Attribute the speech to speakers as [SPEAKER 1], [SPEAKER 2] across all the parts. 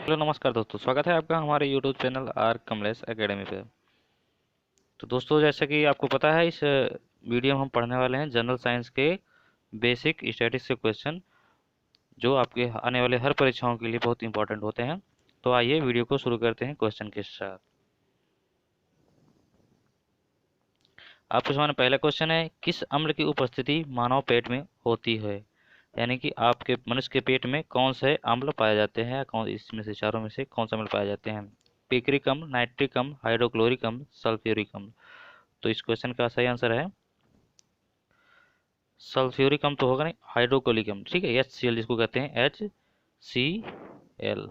[SPEAKER 1] Hello नमस्कार दोस्तों, स्वागत है आपका हमारे YouTube channel are Kamlesh academy पे। तो दोस्तों, जैसा कि आपको पता है, इस वीडियो में हम पढ़ने वाले हैं जनरल साइंस के बेसिक स्टैटिस्टिक्स के क्वेश्चन, जो आपके आने वाले हर परीक्षाओं के लिए बहुत इंपॉर्टेंट होते हैं। तो आइए वीडियो को शुरू करते हैं क्वेश्चन के साथ। आपके सामने पहला क्वेश्चन है, किस अम्ल की उपस्थिति मानव पेट में होती है? यानी कि आपके मनुष्य के पेट में कौन से अम्ल पाए जाते हैं, कौन इसमें से चारों में से कौन से अम्ल पाए जाते हैं? पिक्रिक अम्ल, नाइट्रिक अम्ल, हाइड्रोक्लोरिक अम्ल, सल्फ्यूरिक अम्ल। तो इस क्वेश्चन का सही आंसर है सल्फ्यूरिक अम्ल तो होगा नहीं, हाइड्रोक्लोरिक अम्ल। ठीक है, HCl जिसको कहते हैं, HCl,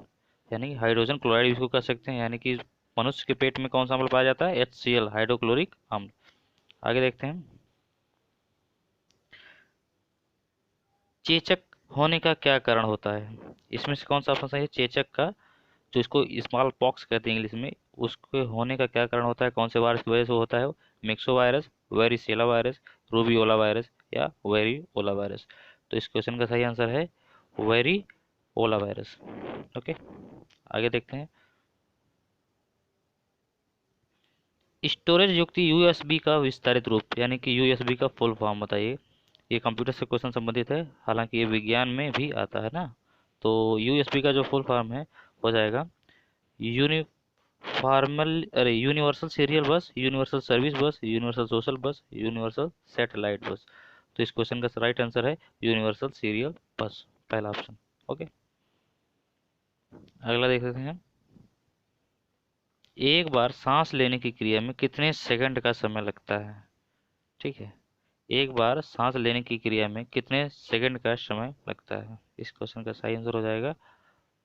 [SPEAKER 1] यानी हाइड्रोजन क्लोराइड इसको कह सकते हैं। यानी कि मनुष्य के पेट में कौन सा अम्ल पाया जाता है? HCl, हाइड्रोक्लोरिक अम्ल। आगे देखते हैं, चेचक होने का क्या कारण होता है? इसमें से कौन सा ऑप्शन सही है? चेचक का, जो इसको स्मॉल पॉक्स कहते हैं इंग्लिश में, उसके होने का क्या कारण होता है? कौन से वायरस की वजह से होता है? Myxo virus, varicella virus, rubeola virus या वेरिओला वायरस। तो इस क्वेश्चन का सही आंसर है वेरिओला वायरस। ओके, आगे देखते हैं, स्टोरेज युक्त यूएसबी का विस्तारित रूप, यानी कि यूएसबी का फुल फॉर्म बताइए। ये कंप्यूटर से क्वेश्चन संबंधित है, हालांकि ये विज्ञान में भी आता है ना। तो यूएसबी का जो फुल फॉर्म है, हो जाएगा यूनिवर्सल सीरियल बस, यूनिवर्सल सर्विस बस, यूनिवर्सल सोशल बस, यूनिवर्सल सैटेलाइट बस। तो इस क्वेश्चन का राइट आंसर है यूनिवर्सल सीरियल बस, पहला ऑप्शन। ओके, अगला देख लेते हैं, एक बार सांस लेने की क्रिया में कितने सेकंड का समय लगता है? ठीक है, एक बार सांस लेने की क्रिया में कितने सेकंड का समय लगता है? इस क्वेश्चन का सही आंसर हो जाएगा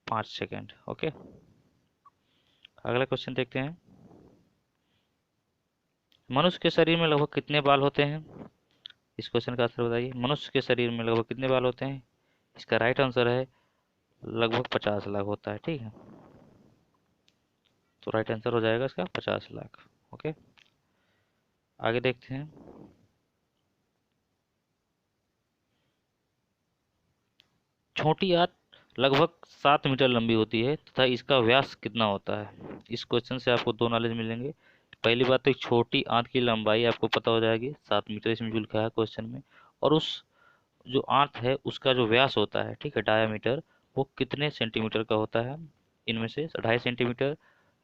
[SPEAKER 1] 5 सेकंड। ओके, अगला क्वेश्चन देखते हैं, मनुष्य के शरीर में लगभग कितने बाल होते हैं? इस क्वेश्चन का आंसर बताइए, मनुष्य के शरीर में लगभग कितने बाल होते हैं? इसका राइट आंसर है लगभग 50 लाख होता है। ठीक है, तो राइट आंसर हो जाएगा इसका 50 लाख। ओके, आगे देखते हैं, छोटी आंत लगभग 7 मीटर लंबी होती है तथा इसका व्यास कितना होता है? इस क्वेश्चन से आपको दो नॉलेज मिलेंगे। पहली बात तो, एक छोटी आंत की लंबाई आपको पता हो जाएगी, 7 मीटर इसमें जो लिखा है क्वेश्चन में। और उस जो आंत है उसका जो व्यास होता है, ठीक है, डायामीटर, वो कितने सेंटीमीटर का होता है? इनमें से 2.5 सेंटीमीटर,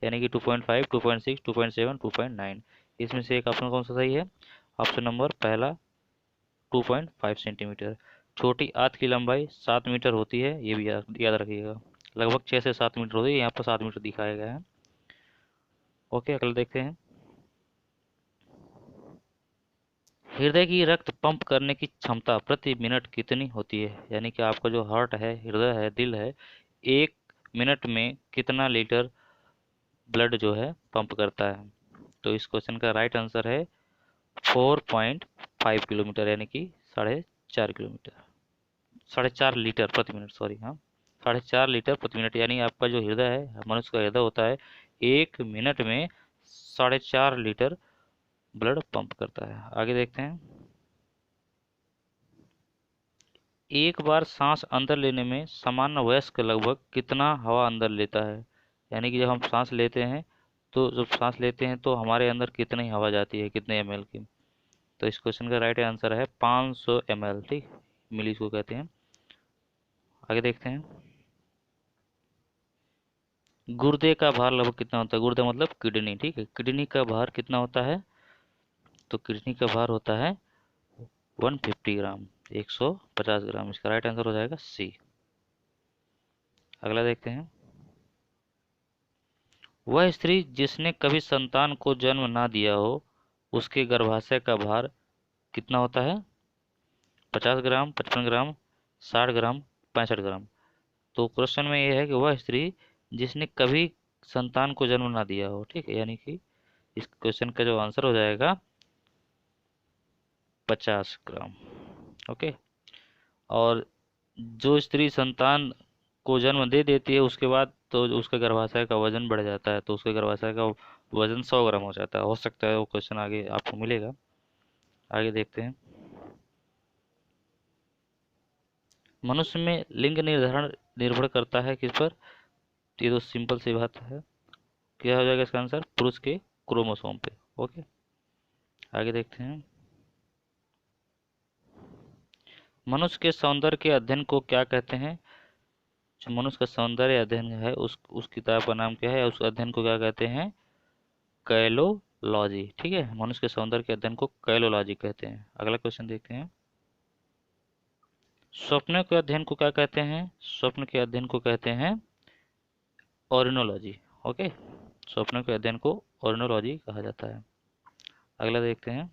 [SPEAKER 1] यानी कि 2.5, 2.6, 2.7, 2.9। इसमें से एक ऑप्शन कौन सा सही है? ऑप्शन नंबर पहला, 2.5 सेंटीमीटर। छोटी आंत की लंबाई 7 मीटर होती है, ये भी याद रखिएगा। लगभग 6 से 7 मीटर होती है, यहाँ पर 7 मीटर दिखाया गया है। ओके, अगला देखते हैं, हृदय की रक्त पंप करने की क्षमता प्रति मिनट कितनी होती है? यानी कि आपका जो हार्ट है, हृदय है, दिल है, 1 मिनट में कितना लीटर ब्लड जो है पंप करता है? तो इस क्वेश्चन का राइट आंसर है 4.5 किलोमीटर, यानी कि 4.5 किलोमीटर, 4.5 लीटर प्रति मिनट, सॉरी, हाँ, 4.5 लीटर प्रति मिनट। यानी आपका जो हृदय है, मनुष्य का हृदय होता है, 1 मिनट में 4.5 लीटर ब्लड पंप करता है। आगे देखते हैं, एक बार सांस अंदर लेने में सामान्य वयस्क लगभग कितना हवा अंदर लेता है? यानी कि जब हम सांस लेते हैं, तो जब सांस लेते हैं तो हमारे अंदर कितनी हवा जाती है, कितने ml की? तो इस क्वेश्चन का राइट आंसर है 500 ml। ठीक, मिली इसको कहते हैं। आगे देखते हैं, गुर्दे का भार लगभग कितना होता है? गुर्दा मतलब किडनी, ठीक है, किडनी का भार कितना होता है? तो किडनी का भार होता है 150 ग्राम, 150 ग्राम। इसका राइट आंसर हो जाएगा सी। अगला देखते हैं, वह स्त्री जिसने कभी संतान को जन्म ना दिया हो, उसके गर्भाशय का भार कितना होता है? 50 ग्राम, 55 ग्राम, 60 ग्राम, 65 ग्राम। तो क्वेश्चन में ये है कि वह स्त्री जिसने कभी संतान को जन्म ना दिया हो, ठीक है, यानी कि इस क्वेश्चन का जो आंसर हो जाएगा 50 ग्राम। ओके, और जो स्त्री संतान को जन्म दे देती है, उसके बाद तो उसके गर्भाशय का वजन बढ़ जाता है, तो उसके गर्भाशय का वजन 100 ग्राम हो जाता है। हो सकता है वो क्वेश्चन आगे आपको मिलेगा। आगे देखते हैं, मनुष्य में लिंग निर्धारण निर्भर करता है किस पर? तो ये तो सिंपल सी बात है, क्या हो जाएगा इसका आंसर, पुरुष के क्रोमोसोम पे। ओके, आगे देखते हैं। मनुष्य के सौंदर्य के अध्ययन को क्या कहते हैं? जो मनुष्य का सौंदर्य अध्ययन है उस किताब का नाम क्या है, उस अध्ययन को क्या कहते हैं? कैलोलॉजी। ठीक है, मनुष्य के सौंदर्य के अध्ययन को कैलोलॉजी कहते हैं। अगला क्वेश्चन देखते हैं। स्वप्न के अध्ययन को क्या कहते हैं? स्वप्न के अध्ययन को कहते हैं ओरिनोलॉजी। ओके, स्वप्न के अध्ययन को ओरिनोलॉजी कहा जाता है। अगला देखते हैं।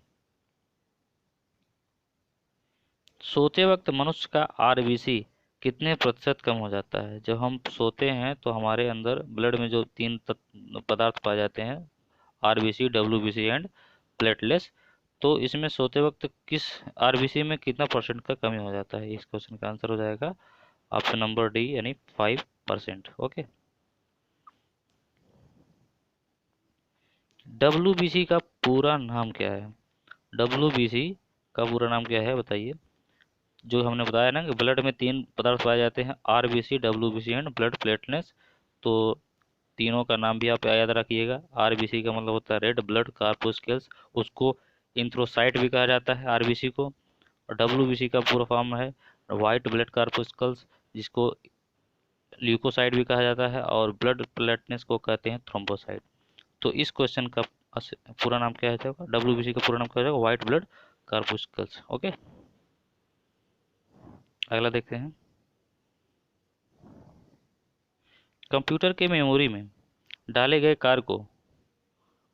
[SPEAKER 1] सोते वक्त मनुष्य का आरबीसी कितने प्रतिशत कम हो जाता है? जब हम सोते हैं तो हमारे अंदर ब्लड में जो तीन पदार्थ पाए जाते हैं, आरबीसी, डब्ल्यूबीसी एंड प्लेटलेट्स, तो इसमें सोते वक्त किस आरबीसी में कितना परसेंट का कमी हो जाता है? इस क्वेश्चन का आंसर हो जाएगा ऑप्शन नंबर डी, यानी 5%। ओके, डब्ल्यूबीसी का पूरा नाम क्या है? डब्ल्यूबीसी का पूरा नाम क्या है बताइए? जो हमने बताया ना कि ब्लड में तीन पदार्थ पाए जाते हैं, RBC, WBC and blood platelets, तो तीनों का नाम भी आप याद रखिएगा। आरबीसी का मतलब होता है रेड ब्लड कार्पुस्कल्स, उसको इंथ्रोसाइट भी कहा जाता है आरबीसी को। और डब्ल्यूबीसी का पूरा फॉर्म है वाइट ब्लड कार्पुस्कल्स, जिसको ल्यूकोसाइट भी कहा जाता है, और ब्लड प्लेटलेट्स को कहते हैं थ्रोम्बोसाइट। तो इस क्वेश्चन का पूरा नाम क्या है? डब्ल्यूबीसी का पूरा नाम क्या है? White blood कार्पुस्कल्स। ओके, अगला देखते हैं। कंप्यूटर के मेमोरी में डाले गए कार्य को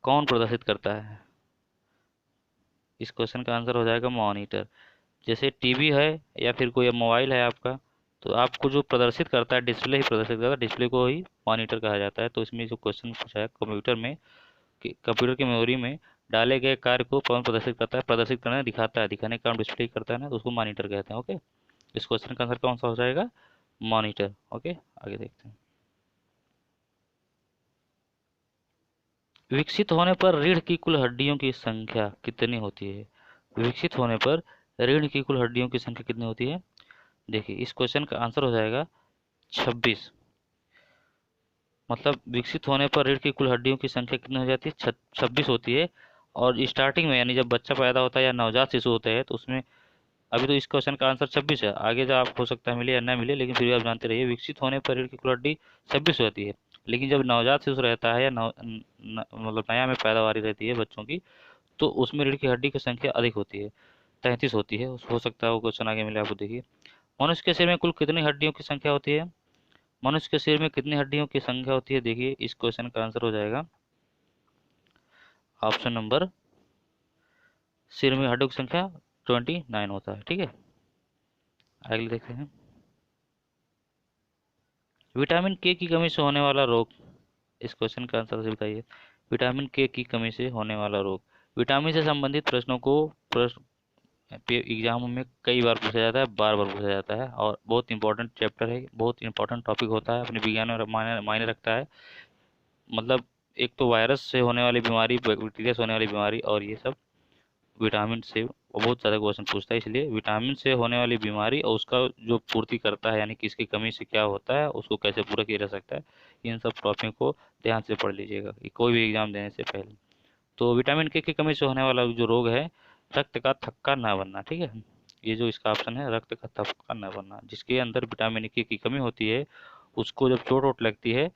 [SPEAKER 1] कौन प्रदर्शित करता है? इस क्वेश्चन का आंसर हो जाएगा मॉनिटर। जैसे टीवी है या फिर कोई मोबाइल है आपका, तो आपको जो प्रदर्शित करता है, डिस्प्ले ही प्रदर्शित करता है, डिस्प्ले को ही मॉनिटर कहा जाता है। तो इसमें जो क्वेश्चन पूछा है कंप्यूटर में कि कंप्यूटर की मेमोरी में डाले गए कार्य को कौन प्रदर्शित करता है? प्रदर्शित करना, दिखाता है, दिखाने का काम डिस्प्ले करता है ना, तो उसको मॉनिटर कहते हैं। ओके, इस क्वेश्चन का आंसर कौन सा हो जाएगा? मॉनिटर। ओके, आगे देखते हैं। विकसित होने पर रीढ़ की कुल हड्डियों की संख्या कितनी होती है? विकसित होने पर रीढ़ की कुल हड्डियों की संख्या कितनी होती है? देखिए, इस क्वेश्चन का आंसर हो जाएगा 26। मतलब विकसित होने पर रीढ़ की कुल हड्डियों की संख्या कितनी हो जाती है? 26 होती है। और स्टार्टिंग में, यानी जब बच्चा पैदा होता है या नवजात शिशु होते हैं, तो उसमें अभी तो इस क्वेश्चन का आंसर 26 है, आगे जो आप हो सकता है मिले या ना मिले, लेकिन फिर भी आप जानते रहिए विकसित होने पर रीढ़ की कुल हड्डी 26 होती है। लेकिन जब नवजात शिशु रहता है या मतलब नया में पैदावारी रहती है बच्चों की, तो उसमें रीढ़ की हड्डी की संख्या अधिक होती है, 33 होती है। हो सकता है वो क्वेश्चन आगे मिले आपको। देखिए, मनुष्य के शरीर में कुल कितनी हड्डियों की संख्या होती है? मनुष्य के शरीर में कितनी हड्डियों की संख्या होती है? देखिए, इस क्वेश्चन का आंसर हो जाएगा ऑप्शन नंबर, शरीर में हड्डियों की संख्या 29 होता है। ठीक है, अगले देखते हैं। विटामिन के की कमी से होने वाला रोग, इस क्वेश्चन का आंसर से बताइए। विटामिन के की कमी से होने वाला रोग। विटामिन से संबंधित प्रश्नों को प्रश्न एग्जाम में कई बार पूछा जाता है, बार बार पूछा जाता है, और बहुत इंपॉर्टेंट चैप्टर है, बहुत इंपॉर्टेंट टॉपिक होता है, अपने विज्ञान में मायने रखता है। मतलब एक तो वायरस से होने वाली बीमारी, बैक्टीरिया से होने वाली बीमारी, और ये सब विटामिन से बहुत ज़्यादा क्वेश्चन पूछता है। इसलिए विटामिन से होने वाली बीमारी और उसका जो पूर्ति करता है, यानी कि इसकी कमी से क्या होता है, उसको कैसे पूरा किया जा सकता है, इन सब टॉपिक को ध्यान से पढ़ लीजिएगा कोई भी एग्जाम देने से पहले। तो विटामिन के की कमी से होने वाला जो रोग है, रक्त का थक्का न बनना। ठीक है, ये जो इसका ऑप्शन है, रक्त का थक्का न बनना, जिसके अंदर विटामिन के की कमी होती है, उसको जब चोट वोट लगती है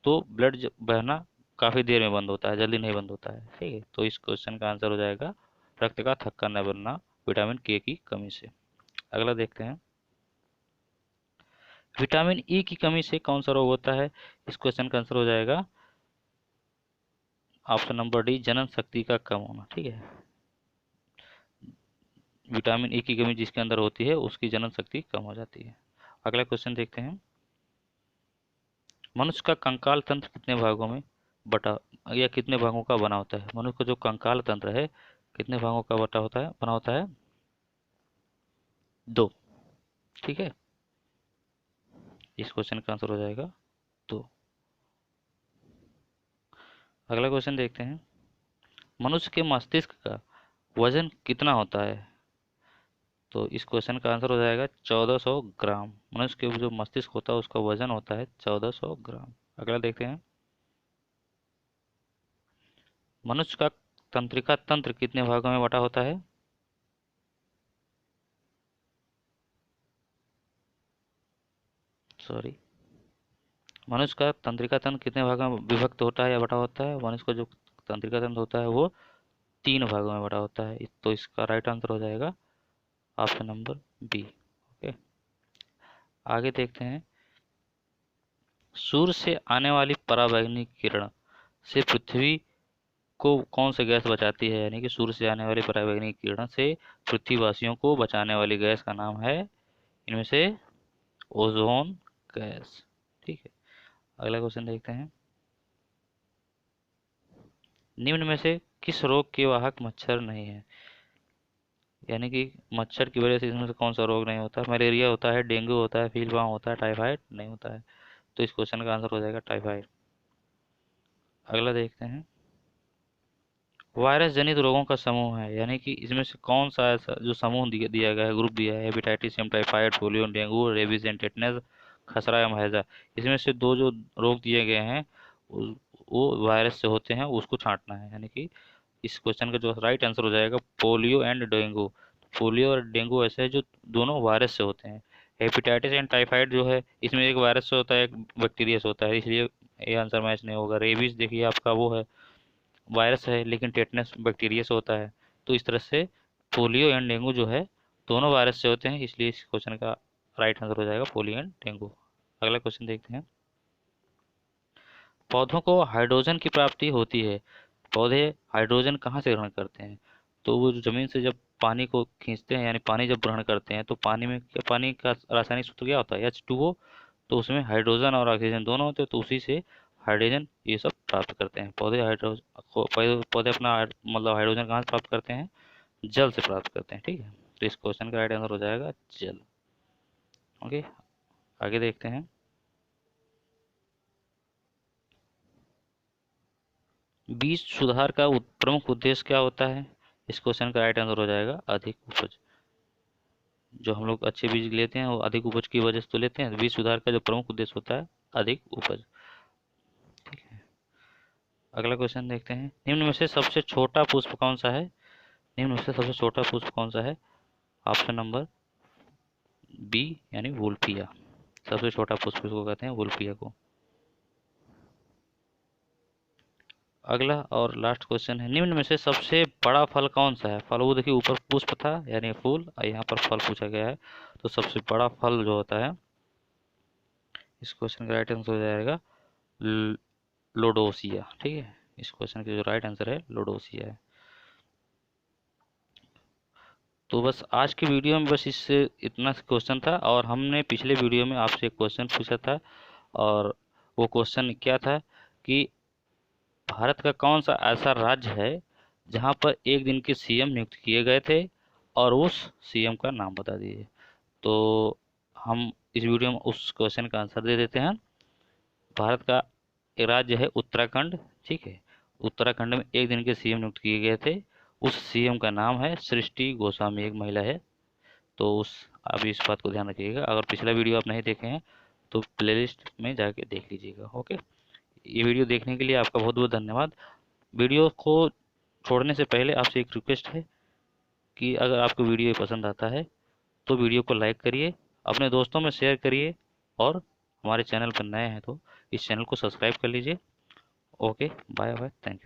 [SPEAKER 1] तो ब्लड बहना काफ़ी देर में बंद होता है, जल्दी नहीं बंद होता है। ठीक है, तो इस क्वेश्चन का आंसर हो जाएगा रक्त का थक्का न बनना, विटामिन के की कमी से। अगला देखते हैं। विटामिन ई की कमी से कौन सा रोग होता है? इस क्वेश्चन का आंसर हो जाएगा ऑप्शन नंबर डी, जनन शक्ति का कम होना। ठीक है, विटामिन ई की कमी जिसके अंदर होती है उसकी जनन शक्ति कम हो जाती है। अगला क्वेश्चन देखते हैं। मनुष्य का कंकाल तंत्र कितने भागों में बटा या कितने भागों का बना होता है? मनुष्य का जो कंकाल तंत्र है कितने भागों का बना होता है? 2। ठीक है, इस क्वेश्चन का आंसर हो जाएगा 2। अगला क्वेश्चन देखते हैं। मनुष्य के मस्तिष्क का वजन कितना होता है? तो इस क्वेश्चन का आंसर हो जाएगा 1400 ग्राम। मनुष्य के जो मस्तिष्क होता है उसका वजन होता है 1400 ग्राम। अगला देखते हैं, मनुष्य का तंत्रिका तंत्र कितने भागों में बटा होता है? सॉरी, मनुष्य का तंत्रिका तंत्र कितने भागों में विभक्त होता है या बटा होता है? मनुष्य का जो तंत्रिका तंत्र होता है वो 3 भागों में बटा होता है। तो इसका राइट आंसर हो जाएगा ऑप्शन नंबर बी। ओके, आगे देखते हैं, सूर्य से आने वाली पराबैंगनी किरण से पृथ्वी को कौन सी गैस बचाती है? यानी कि सूर्य से आने वाली पराबैंगनी किरण से पृथ्वीवासियों को बचाने वाली गैस का नाम है इनमें से ओजोन गैस। ठीक है, अगला क्वेश्चन देखते हैं, निम्न में से किस रोग के वाहक मच्छर नहीं है? यानी कि मच्छर की वजह से इसमें से कौन सा रोग नहीं होता? मलेरिया होता है, डेंगू होता है, फीलबाम होता है, टाइफाइड नहीं होता है। तो इस क्वेश्चन का आंसर हो जाएगा टाइफाइड। अगला देखते हैं, वायरस जनित रोगों का समूह है, यानी कि इसमें से कौन सा ऐसा जो समूह दिया गया है, ग्रुप दिया है, hepatitis M, typhoid, polio, dengue, rabies and tetanus, खसरा एवं हैजा, इसमें से 2 जो रोग दिए गए हैं वो वायरस से होते हैं, उसको छांटना है। यानी कि इस क्वेश्चन का जो राइट आंसर हो जाएगा पोलियो एंड डेंगू। पोलियो और डेंगू ऐसे हैं जो दोनों वायरस से होते हैं। हेपेटाइटिस एंड टाइफाइड जो है इसमें एक वायरस से होता है, एक बैक्टीरिया से होता है, इसलिए ये आंसर मैच नहीं होगा। रेबीज देखिए आपका वो है, वायरस है, लेकिन टेटनस बैक्टीरिया से होता है। तो इस तरह से पोलियो एंड डेंगू जो है दोनों वायरस से होते हैं, इसलिए इस क्वेश्चन का राइट आंसर हो जाएगा पोलियो एंड डेंगू। अगला क्वेश्चन देखते हैं, पौधों को हाइड्रोजन की प्राप्ति होती है, पौधे हाइड्रोजन कहाँ से ग्रहण करते हैं? तो वो जो जमीन से जब पानी को खींचते हैं, यानी पानी जब ग्रहण करते हैं, तो पानी में क्या, पानी का रासायनिक सूत्र क्या होता है? H2O। तो उसमें हाइड्रोजन और ऑक्सीजन दोनों होते हैं, तो उसी से हाइड्रोजन ये सब प्राप्त करते हैं पौधे। पौधे अपना मतलब हाइड्रोजन कहाँ से प्राप्त करते हैं? जल से प्राप्त करते हैं। ठीक है, तो इस क्वेश्चन का राइट आंसर हो जाएगा जल। ओके, आगे देखते हैं, बीज सुधार का प्रमुख उद्देश्य क्या होता है? इस क्वेश्चन का राइट आंसर हो जाएगा अधिक उपज। जो हम लोग अच्छे बीज लेते हैं वो अधिक उपज की वजह से तो लेते हैं। बीज सुधार का जो प्रमुख उद्देश्य होता है अधिक उपज। ठीक है, अगला क्वेश्चन देखते हैं, निम्न में से सबसे छोटा पुष्प कौन सा है? निम्न में से सबसे छोटा पुष्प कौन सा है? ऑप्शन नंबर बी, यानी वुल्फिया। सबसे छोटा पुष्प इसको कहते हैं, वुल्फिया को। अगला और लास्ट क्वेश्चन है, निम्न में से सबसे बड़ा फल कौन सा है? फल, वो देखिए ऊपर पुष्प था यानी फूल, और यहाँ पर फल पूछा गया है। तो सबसे बड़ा फल जो होता है, इस क्वेश्चन का राइट आंसर हो जाएगा लोडोसिया। ठीक है, इस क्वेश्चन का जो राइट आंसर है लोडोसिया है। तो बस आज की वीडियो में बस इससे इतना क्वेश्चन था, और हमने पिछले वीडियो में आपसे एक क्वेश्चन पूछा था, और वो क्वेश्चन क्या था कि भारत का कौन सा ऐसा राज्य है जहां पर एक दिन के सीएम नियुक्त किए गए थे, और उस सीएम का नाम बता दीजिए। तो हम इस वीडियो में उस क्वेश्चन का आंसर दे देते हैं। भारत का एक राज्य है उत्तराखंड। ठीक है, उत्तराखंड में एक दिन के सीएम नियुक्त किए गए थे, उस सीएम का नाम है सृष्टि गोस्वामी, एक महिला है। तो उस अभी इस बात को ध्यान रखिएगा, अगर पिछला वीडियो आप नहीं देखे हैं तो प्लेलिस्ट में जाके देख लीजिएगा। ओके, ये वीडियो देखने के लिए आपका बहुत बहुत धन्यवाद। वीडियो को छोड़ने से पहले आपसे एक रिक्वेस्ट है कि अगर आपको वीडियो पसंद आता है तो वीडियो को लाइक करिए, अपने दोस्तों में शेयर करिए, और हमारे चैनल पर नए हैं तो इस चैनल को सब्सक्राइब कर लीजिए। Okay, bye bye, thank you.